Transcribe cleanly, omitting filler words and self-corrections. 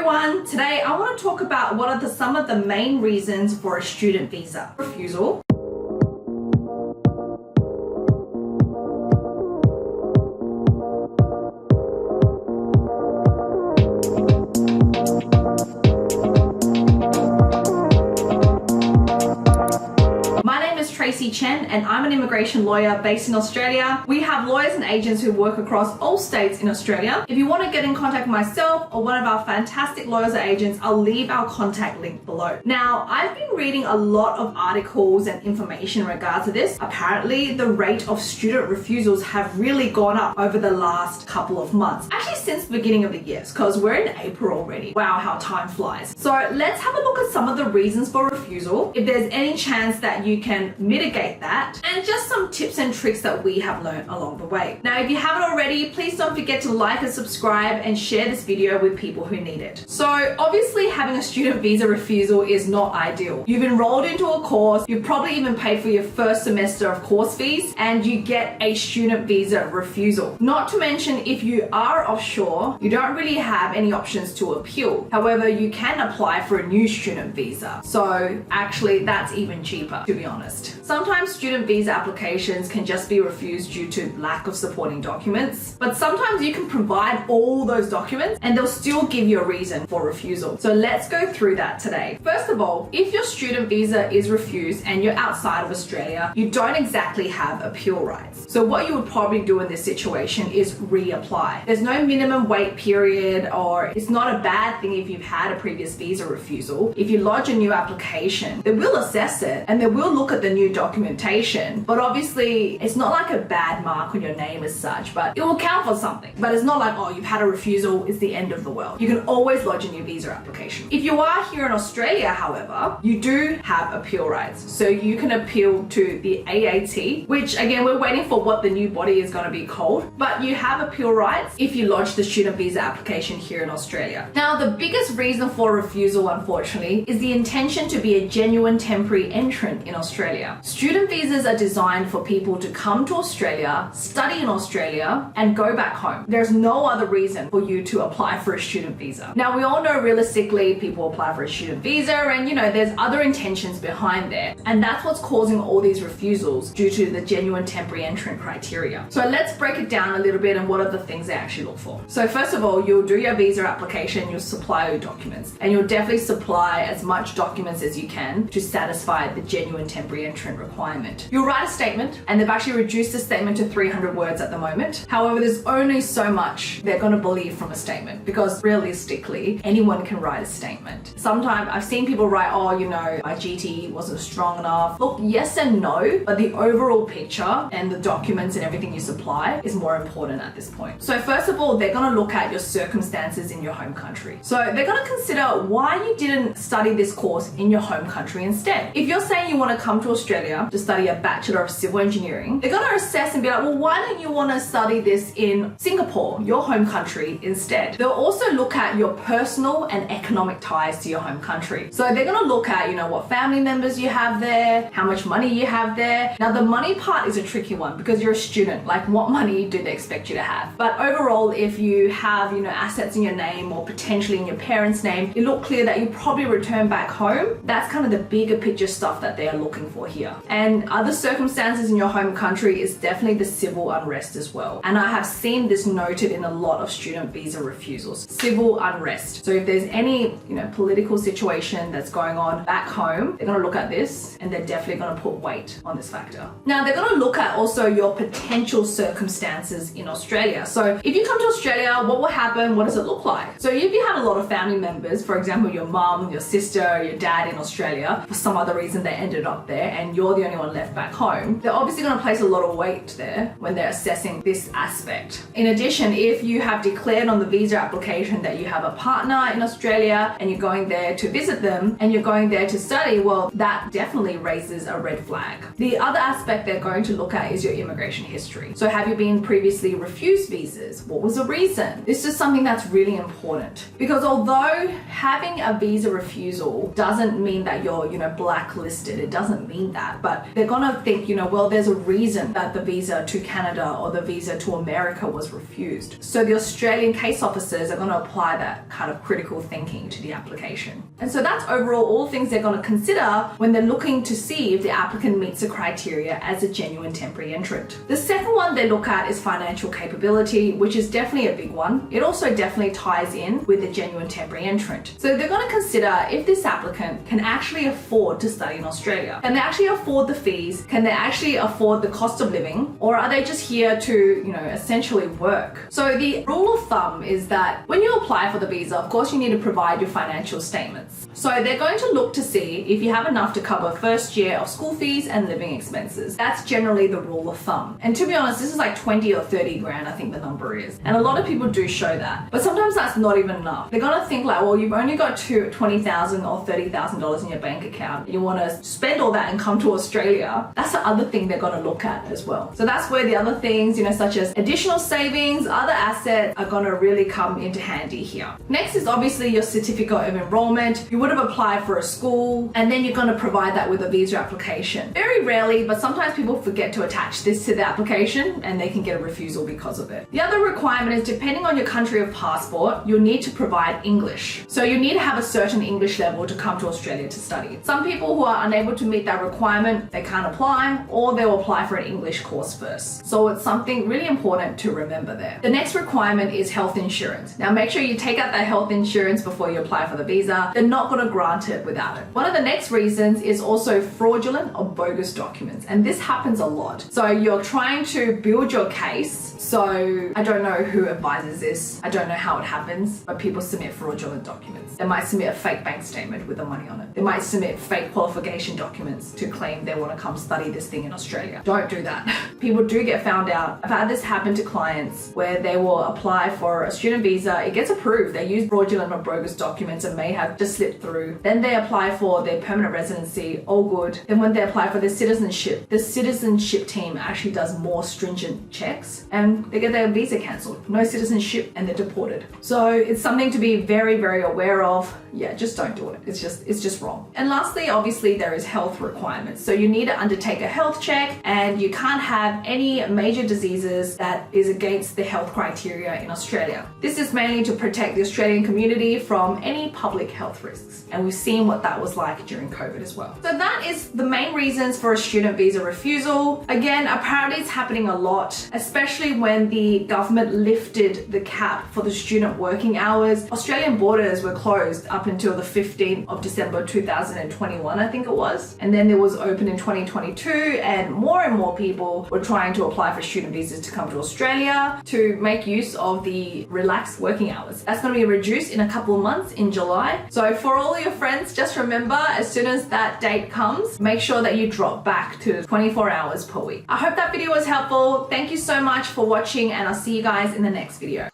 everyone, today I want to talk about what are some of the main reasons for a student visa refusal. Tracy Chen, and I'm an immigration lawyer based in Australia. We have lawyers and agents who work across all states in Australia. If you want to get in contact with myself or one of our fantastic lawyers or agents, I'll leave our contact link below. Now, I've been reading a lot of articles and information in regards to this. Apparently, the rate of student refusals have really gone up over the last couple of months. Actually, since the beginning of the year, because we're in April already. Wow, how time flies. So let's have a look at some of the reasons for refusal, if there's any chance that you can mitigate that, and just some tips and tricks that we have learned along the way. Now, if you haven't already, please don't forget to like and subscribe and share this video with people who need it. So obviously having a student visa refusal is not ideal. You've enrolled into a course, you've probably even paid for your first semester of course fees, and you get a student visa refusal. Not to mention, if you are offshore, you don't really have any options to appeal. However, you can apply for a new student visa. So actually that's even cheaper, to be honest. Sometimes student visa applications can just be refused due to lack of supporting documents, but sometimes you can provide all those documents and they'll still give you a reason for refusal. So let's go through that today. First of all, if your student visa is refused and you're outside of Australia, you don't exactly have appeal rights. So what you would probably do in this situation is reapply. There's no minimum wait period, or it's not a bad thing if you've had a previous visa refusal. If you lodge a new application, they will assess it and they will look at the new documentation, but obviously it's not like a bad mark on your name as such, but it will count for something. But it's not like, oh, you've had a refusal, it's the end of the world. You can always lodge a new visa application. If you are here in Australia, however, you do have appeal rights. So you can appeal to the AAT, which again, we're waiting for what the new body is going to be called, but you have appeal rights if you lodge the student visa application here in Australia. Now, the biggest reason for refusal, unfortunately, is the intention to be a genuine temporary entrant in Australia. Student visas are designed for people to come to Australia, study in Australia, and go back home. There's no other reason for you to apply for a student visa. Now, we all know realistically people apply for a student visa and there's other intentions behind there. And that's what's causing all these refusals due to the genuine temporary entrant criteria. So let's break it down a little bit and what are the things they actually look for. So first of all, you'll do your visa application, you'll supply your documents, and you'll definitely supply as much documents as you can to satisfy the genuine temporary entrant requirement. You'll write a statement, and they've actually reduced the statement to 300 words at the moment. However, there's only so much they're going to believe from a statement, because realistically, anyone can write a statement. Sometimes I've seen people write, oh, my GTE wasn't strong enough. Look, yes and no, but the overall picture and the documents and everything you supply is more important at this point. So first of all, they're going to look at your circumstances in your home country. So they're going to consider why you didn't study this course in your home country instead. If you're saying you want to come to Australia to study a Bachelor of Civil Engineering, they're going to assess and be like, well, why don't you want to study this in Singapore, your home country, instead? They'll also look at your personal and economic ties to your home country. So they're going to look at, what family members you have there, how much money you have there. Now, the money part is a tricky one because you're a student. Like, what money do they expect you to have? But overall, if you have, assets in your name or potentially in your parents' name, it look clear that you probably return back home. That's kind of the bigger picture stuff that they are looking for here. And other circumstances in your home country is definitely the civil unrest as well. And I have seen this noted in a lot of student visa refusals. Civil unrest. So if there's any, political situation that's going on back home, they're going to look at this and they're definitely going to put weight on this factor. Now, they're going to look at also your potential circumstances in Australia. So if you come to Australia, what will happen? What does it look like? So if you have a lot of family members, for example, your mum, your sister, your dad in Australia, for some other reason they ended up there and you're the only one left back home, they're obviously going to place a lot of weight there when they're assessing this aspect. In addition, if you have declared on the visa application that you have a partner in Australia and you're going there to visit them and you're going there to study, well, that definitely raises a red flag. The other aspect they're going to look at is your immigration history. So have you been previously refused visas? What was the reason? This is something that's really important, because although having a visa refusal doesn't mean that you're, blacklisted, it doesn't mean that. but they're gonna think, well, there's a reason that the visa to Canada or the visa to America was refused. So the Australian case officers are gonna apply that kind of critical thinking to the application. And so that's overall all things they're gonna consider when they're looking to see if the applicant meets the criteria as a genuine temporary entrant. The second one they look at is financial capability, which is definitely a big one. It also definitely ties in with the genuine temporary entrant. So they're going to consider if this applicant can actually afford to study in Australia. Can they actually afford the fees? Can they actually afford the cost of living? Or are they just here to, essentially work? So the rule of thumb is that when you apply for the visa, of course, you need to provide your financial statements. So they're going to look to see if you have enough to cover first year of school fees and living expenses. That's generally the rule of thumb. And to be honest, this is like 20 or 30 grand, I think the number is. And a lot of people do show that. But sometimes that's not even enough. They're gonna think like, well, you've only got $20,000 or $30,000 in your bank account. You wanna spend all that and come to Australia. That's the other thing they're gonna look at as well. So that's where the other things, such as additional savings, other assets are gonna really come into handy here. Next is obviously your certificate of enrollment. You would have applied for a school and then you're gonna provide that with a visa application. Very rarely, but sometimes people forget to attach this to the application and they can get a refusal because of it. The other requirement is depending on your country of passport, you'll need to provide English. So you need to have a certain English level to come to Australia to study. Some people who are unable to meet that requirement, they can't apply or they'll apply for an English course first. So it's something really important to remember there. The next requirement is health insurance. Now make sure you take out that health insurance before you apply for the visa. They're not going to grant it without it. One of the next reasons is also fraudulent or bogus documents. And this happens a lot. So you're trying to build your case. So I don't know who advises this. I don't know how it happens, but people submit fraudulent documents. They might submit a fake bank statement with the money on it. They might submit fake qualification documents to claim they want to come study this thing in Australia. Don't do that. People do get found out. I've had this happen to clients where they will apply for a student visa. It gets approved. They use fraudulent or bogus documents and may have just slipped through. Then they apply for their permanent residency. All good. Then when they apply for their citizenship, the citizenship team actually does more stringent checks and they get their visa cancelled. No citizenship and they're deported. So it's something to be very, very aware of. Yeah, just don't do it. It's just wrong. And lastly, obviously there is health requirements. So you need to undertake a health check and you can't have any major diseases that is against the health criteria in Australia. This is mainly to protect the Australian community from any public health risks. And we've seen what that was like during COVID as well. So that is the main reasons for a student visa refusal. Again, apparently it's happening a lot, especially when the government lifted the cap for the student working hours. Australian borders were closed up until the 15th of December 2021, I think it was. And then it was open in 2022 and more people were trying to apply for student visas to come to Australia to make use of the relaxed working hours. That's going to be reduced in a couple of months in July. So for all your friends, just remember as soon as that date comes, make sure that you drop back to 24 hours per week. I hope that video was helpful. Thank you so much for watching and I'll see you guys in the next video.